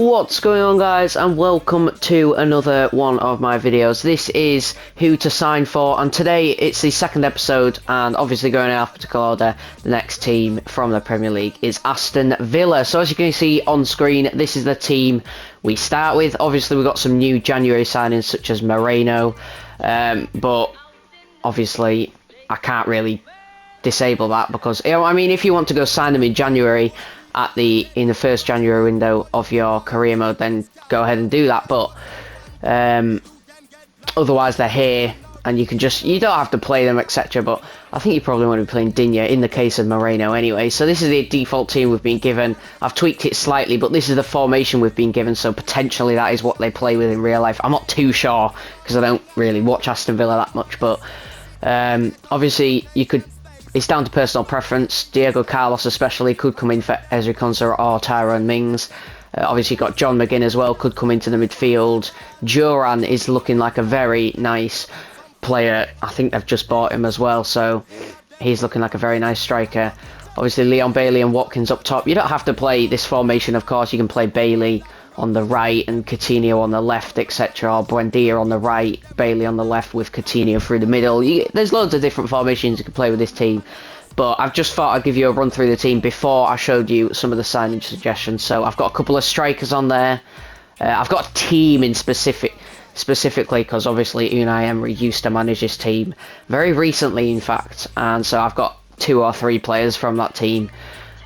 What's going on, guys, and welcome to another one of my videos. This is who to sign for, and today it's the second episode, and obviously going in alphabetical order, the next team from the Premier League is Aston Villa. So as you can see on screen, this is the team we start with. Obviously we've got some new January signings such as Moreno, but obviously I can't really disable that because, I mean, if you want to go sign them in January in the first January window of your career mode, then go ahead and do that, but otherwise they're here and you don't have to play them, etc. But I think you probably want to be playing Digne in the case of Moreno anyway. So this is the default team we've been given. I've tweaked it slightly, but this is the formation we've been given, so potentially that is what they play with in real life. I'm not too sure because I don't really watch Aston Villa that much, but obviously it's down to personal preference. Diego Carlos especially could come in for Ezri Konsa or Tyrone Mings. Obviously got John McGinn as well, could come into the midfield. Joran is looking like a very nice player. I think they've just bought him as well, so he's looking like a very nice striker. Obviously Leon Bailey and Watkins up top. You don't have to play this formation, of course. You can play Bailey on the right and Coutinho on the left, etc. Or Buendia on the right, Bailey on the left with Coutinho through the middle. There's loads of different formations you can play with this team, but I've just thought I'd give you a run through the team before I showed you some of the signing suggestions. So I've got a couple of strikers on there. I've got a team in specifically because obviously Unai Emery used to manage this team very recently, in fact, and so I've got 2 or 3 players from that team.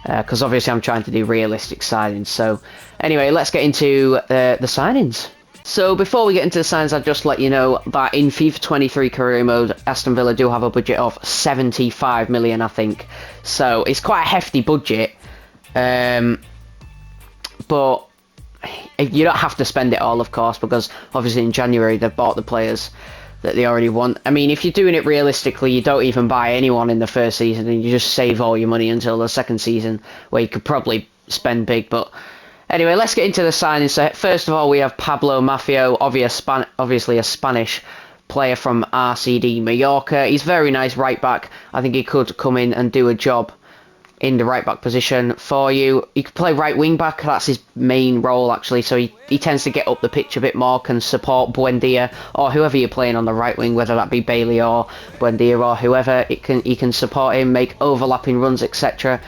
Because obviously I'm trying to do realistic signings. So anyway, let's get into the signings. So before we get into the signings, I'll just let you know that in FIFA 23 career mode, Aston Villa do have a budget of 75 million, I think. So it's quite a hefty budget, but you don't have to spend it all, of course, because obviously in January they've bought the players that they already want. I mean, if you're doing it realistically, you don't even buy anyone in the first season and you just save all your money until the second season, where you could probably spend big. But anyway, let's get into the signings. So first of all, we have Pablo Maffeo, obviously a Spanish player from RCD Mallorca. He's very nice right back. I think he could come in and do a job in the right back position for you. He could play right wing back, that's his main role actually, so he tends to get up the pitch a bit more, can support Buendia or whoever you're playing on the right wing, whether that be Bailey or Buendia or whoever. He can support him, make overlapping runs, etc.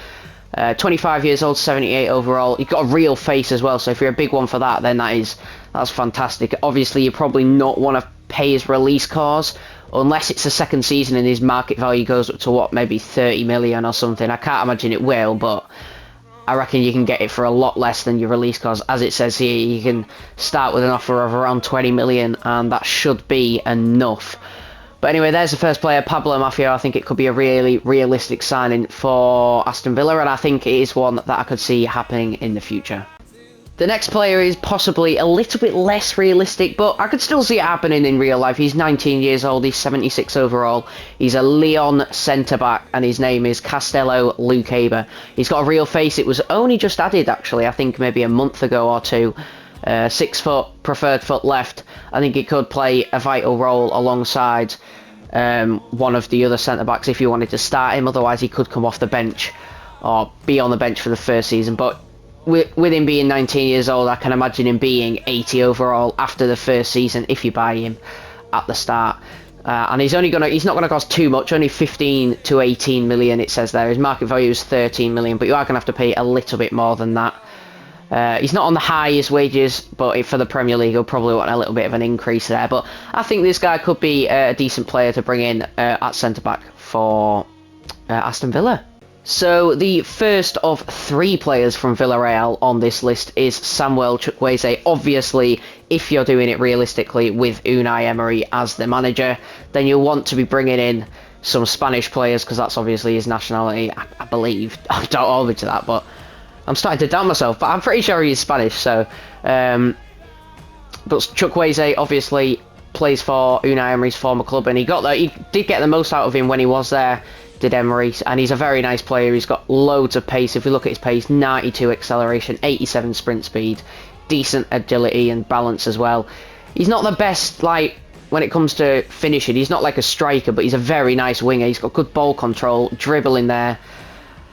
25 years old, 78 overall. He's got a real face as well, so if you're a big one for that, then that's fantastic. Obviously you probably not want to pay his release clause unless it's the second season and his market value goes up to what, maybe 30 million or something. I can't imagine it will, but I reckon you can get it for a lot less than your release clause. As it says here, you can start with an offer of around 20 million, and that should be enough. But anyway, there's the first player, Pablo Maffeo. I think it could be a really realistic signing for Aston Villa, and I think it is one that I could see happening in the future. The next player is possibly a little bit less realistic, but I could still see it happening in real life. He's 19 years old, he's 76 overall. He's a Lyon centre-back, and his name is Castello Luqueba. He's got a real face. It was only just added, actually, I think maybe a month ago or two. 6 foot, preferred foot left. I think he could play a vital role alongside one of the other centre-backs if you wanted to start him. Otherwise, he could come off the bench or be on the bench for the first season. But with him being 19 years old, I can imagine him being 80 overall after the first season if you buy him at the start. And he's not going to cost too much, only 15 to 18 million it says there. His market value is 13 million, but you are going to have to pay a little bit more than that. He's not on the highest wages, but for the Premier League, he'll probably want a little bit of an increase there. But I think this guy could be a decent player to bring in at centre-back for Aston Villa. So the first of 3 players from Villarreal on this list is Samuel Chukwueze. Obviously, if you're doing it realistically with Unai Emery as the manager, then you'll want to be bringing in some Spanish players, because that's obviously his nationality, I believe. Don't hold me to that, but I'm starting to doubt myself, but I'm pretty sure he's Spanish. So, but Chukwueze obviously plays for Unai Emery's former club, and he did get the most out of him when he was there, did Emery, and he's a very nice player. He's got loads of pace. If you look at his pace, 92 acceleration, 87 sprint speed, decent agility and balance as well. He's not the best, like, when it comes to finishing. He's not like a striker, but he's a very nice winger. He's got good ball control, dribbling there.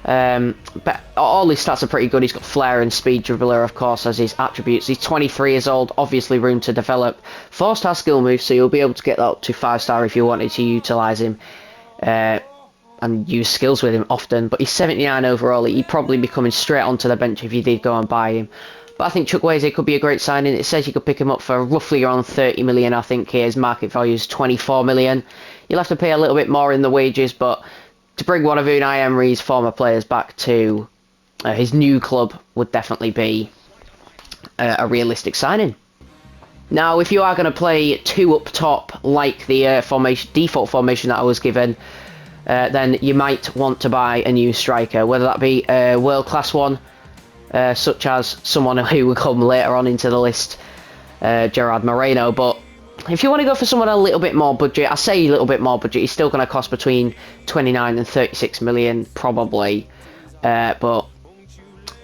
But all his stats are pretty good. He's got flair and speed, dribbler, of course, as his attributes. He's 23 years old, obviously room to develop. 4-star skill move, so you'll be able to get that up to 5-star if you wanted to utilise him and use skills with him often. But he's 79 overall. He'd probably be coming straight onto the bench if you did go and buy him. But I think Chukwueze could be a great signing. It says you could pick him up for roughly around 30 million. I think his market value is 24 million. You'll have to pay a little bit more in the wages, but to bring one of Unai Emery's former players back to his new club would definitely be a realistic signing. Now, if you are going to play 2 up top, like the default formation that I was given, then you might want to buy a new striker, whether that be a world-class one, such as someone who will come later on into the list, Gerard Moreno. But if you want to go for someone a little bit more budget, I say a little bit more budget, he's still going to cost between 29 and 36 million, probably. But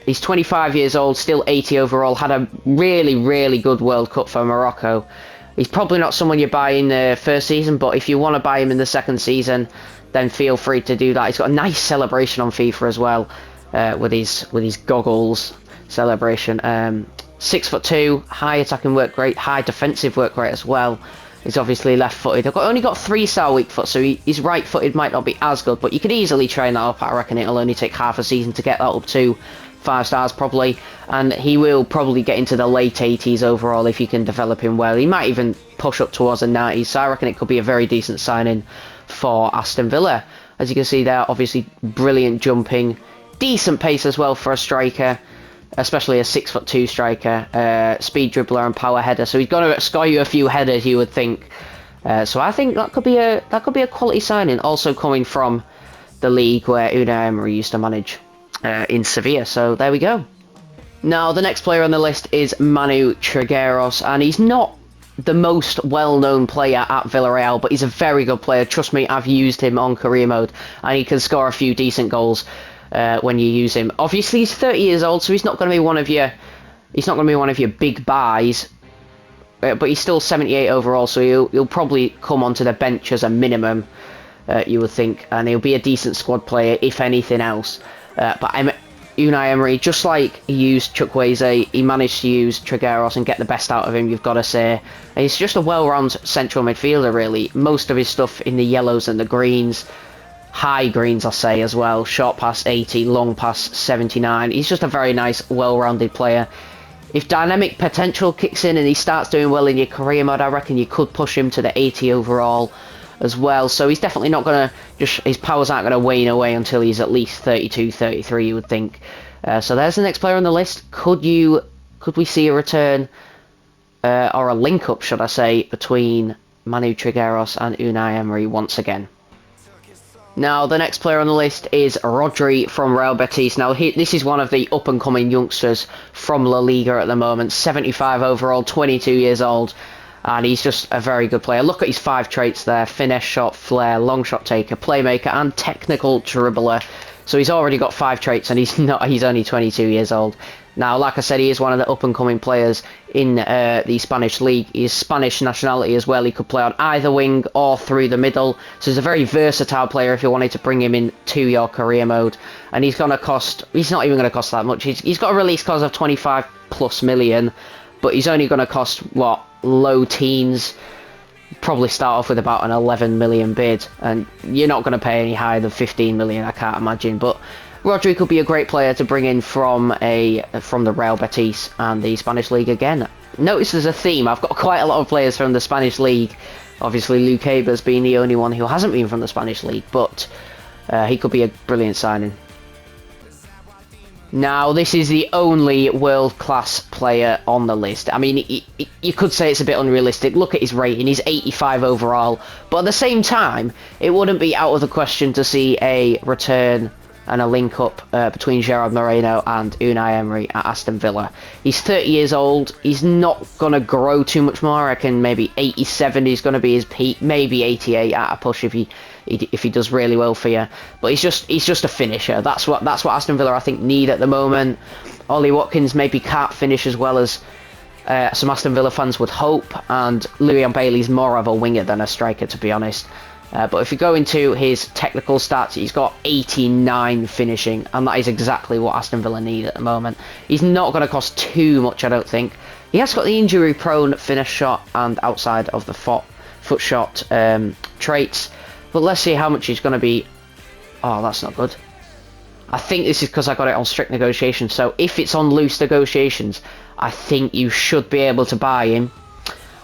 he's 25 years old, still 80 overall, had a really, really good World Cup for Morocco. He's probably not someone you buy in the first season, but if you want to buy him in the second season, then feel free to do that. He's got a nice celebration on FIFA as well, with his goggles celebration. 6'2", high attacking work rate, high defensive work rate as well. He's obviously left-footed. I've only got 3-star weak foot, so his right-footed might not be as good, but you could easily train that up. I reckon it'll only take half a season to get that up to 5 stars probably, and he will probably get into the late 80s overall if you can develop him well. He might even push up towards the 90s, so I reckon it could be a very decent signing for Aston Villa. As you can see there, obviously brilliant jumping, decent pace as well for a striker, especially a 6'2" striker, speed dribbler and power header. So he's going to score you a few headers, you would think. So I think that could be a quality signing. Also coming from the league where Unai Emery used to manage in Sevilla. So there we go. Now the next player on the list is Manu Trigueros, and he's not the most well-known player at Villarreal, but he's a very good player. Trust me, I've used him on career mode, and he can score a few decent goals when you use him. Obviously, he's 30 years old, so he's not going to be one of your big buys. But he's still 78 overall, so he'll probably come onto the bench as a minimum, you would think, and he'll be a decent squad player if anything else. But Unai Emery, just like he used Chukwueze, he managed to use Trigueros and get the best out of him, you've got to say. And he's just a well-rounded central midfielder, really. Most of his stuff in the yellows and the greens. High greens, I'll say, as well. Short pass 80, long pass 79. He's just a very nice, well-rounded player. If dynamic potential kicks in and he starts doing well in your career mode, I reckon you could push him to the 80 overall as well. So he's definitely not going to his powers aren't going to wane away until he's at least 32, 33, you would think. So there's the next player on the list. Could we see a return or a link-up, should I say, between Manu Trigueros and Unai Emery once again? Now, the next player on the list is Rodri from Real Betis. Now, this is one of the up-and-coming youngsters from La Liga at the moment. 75 overall, 22 years old, and he's just a very good player. Look at his 5 traits there: finesse, shot, flair, long shot taker, playmaker, and technical dribbler. So he's already got 5 traits, and he's only 22 years old. Now, like I said, he is one of the up-and-coming players in the Spanish league. He's Spanish nationality as well. He could play on either wing or through the middle. So he's a very versatile player if you wanted to bring him in to your career mode. And he's going to cost... He's not even going to cost that much. He's got a release cost of 25+ million, but he's only going to cost, what, low teens? Probably start off with about an 11 million bid. And you're not going to pay any higher than 15 million, I can't imagine. But Rodri could be a great player to bring in from the Real Betis and the Spanish League again. Notice there's a theme. I've got quite a lot of players from the Spanish League. Obviously, Luke Haber's being the only one who hasn't been from the Spanish League, but he could be a brilliant signing. Now, this is the only world-class player on the list. I mean, you could say it's a bit unrealistic. Look at his rating. He's 85 overall. But at the same time, it wouldn't be out of the question to see a return and a link-up between Gerard Moreno and Unai Emery at Aston Villa. He's 30 years old. He's not going to grow too much more. I reckon maybe 87 is going to be his peak. Maybe 88 at a push if he does really well for you. But he's just a finisher. That's what Aston Villa, I think, need at the moment. Ollie Watkins maybe can't finish as well as some Aston Villa fans would hope. And Leon Bailey's more of a winger than a striker, to be honest. But if you go into his technical stats, he's got 89 finishing, and that is exactly what Aston Villa need at the moment. He's not going to cost too much, I don't think. He has got the injury-prone finish shot and outside of the foot shot traits, but let's see how much he's going to be. Oh, that's not good. I think this is because I got it on strict negotiations, so if it's on loose negotiations, I think you should be able to buy him.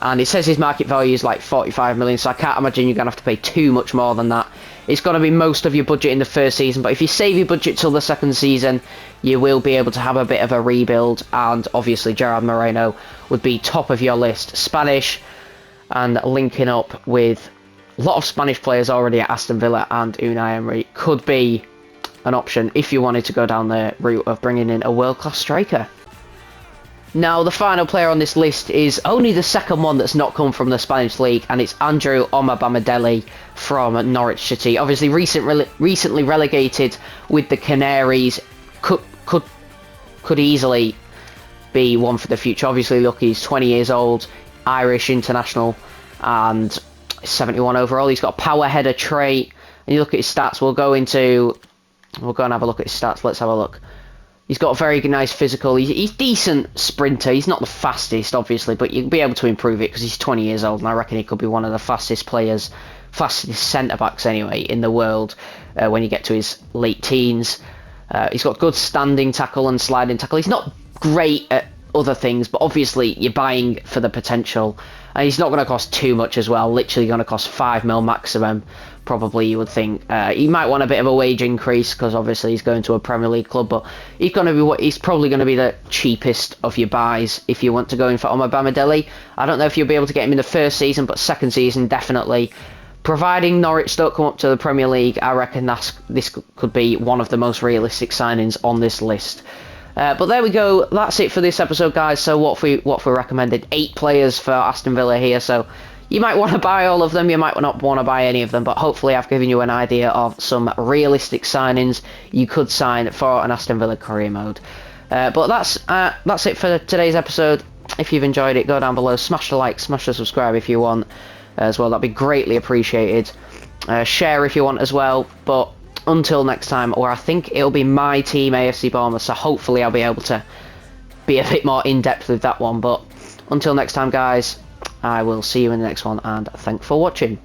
And it says his market value is like 45 million, so I can't imagine you're going to have to pay too much more than that. It's going to be most of your budget in the first season, but if you save your budget till the second season, you will be able to have a bit of a rebuild, and obviously Gerard Moreno would be top of your list. Spanish, and linking up with a lot of Spanish players already at Aston Villa and Unai Emery could be an option if you wanted to go down the route of bringing in a world-class striker. Now, the final player on this list is only the second one that's not come from the Spanish League, and it's Andrew Omabamidele from Norwich City. Obviously, recently relegated with the Canaries, could easily be one for the future. Obviously, look, he's 20 years old, Irish international, and 71 overall. He's got a power header trait, and you look at his stats. We'll go and have a look at his stats. Let's have a look. He's got a very nice physical. He's decent sprinter. He's not the fastest, obviously, but you'll be able to improve it because he's 20 years old, and I reckon he could be one of the fastest players, fastest centre-backs anyway, in the world when you get to his late teens. He's got good standing tackle and sliding tackle. He's not great at other things, but obviously you're buying for the potential. And he's not going to cost too much as well. Literally going to cost 5 mil maximum, probably, you would think. He might want a bit of a wage increase because obviously he's going to a Premier League club, but he's probably going to be the cheapest of your buys if you want to go in for Omabamidele. I don't know if you'll be able to get him in the first season, but second season definitely. Providing Norwich don't come up to the Premier League, I reckon this could be one of the most realistic signings on this list. But there we go. That's it for this episode, guys. So what we recommended 8 players for Aston Villa here. So you might want to buy all of them. You might not want to buy any of them. But hopefully I've given you an idea of some realistic signings you could sign for an Aston Villa career mode. But that's it for today's episode. If you've enjoyed it, go down below, smash the like, smash the subscribe if you want as well. That'd be greatly appreciated. Share if you want as well. But until next time, or I think it'll be my team, AFC Bournemouth, so hopefully I'll be able to be a bit more in-depth with that one. But until next time, guys, I will see you in the next one, and thanks for watching.